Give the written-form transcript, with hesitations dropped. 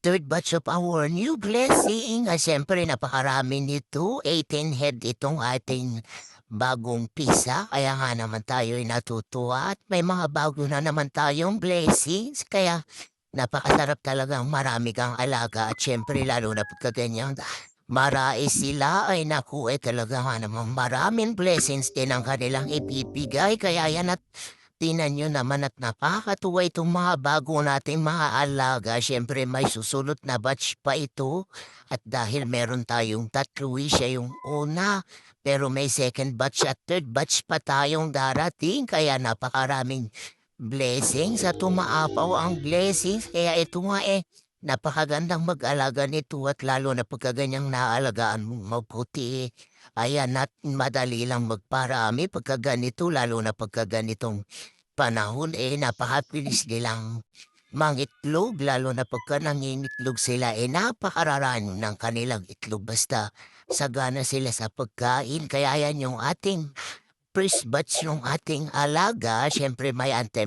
third batch of our new blessing. Siyempre napakarami nito, 18 head itong ating bagong pisa. Kaya nga naman tayo'y natutuwa at may mga bago na naman tayong blessings. Kaya napakasarap talagang marami kang alaga at siyempre lalo na pagka ganyan, marai sila ay naku talaga nga namang maraming blessings din ang kanilang ibibigay. Kaya yan at tingnan niyo naman at nakakatuwa itong mga bago nating mga alaga. Siyempre may susunod na batch pa ito at dahil meron tayong tatlo, siya yung una. Pero may second batch at third batch pa tayong darating kaya napakaraming blessings at umaapaw ang blessings. Kaya ito nga napakagandang mag-alaga nito at lalo na pagka ganyang naalagaan mong mabuti. Ayan at madali lang magparami pagka ganito lalo na pagka ganitong panahon napakabilis nilang mangitlog lalo na pagka nangingitlog sila napakararami ng kanilang itlog basta sagana sila sa pagkain. Kaya yan yung ating first batch yung ating alaga. Siyempre may antay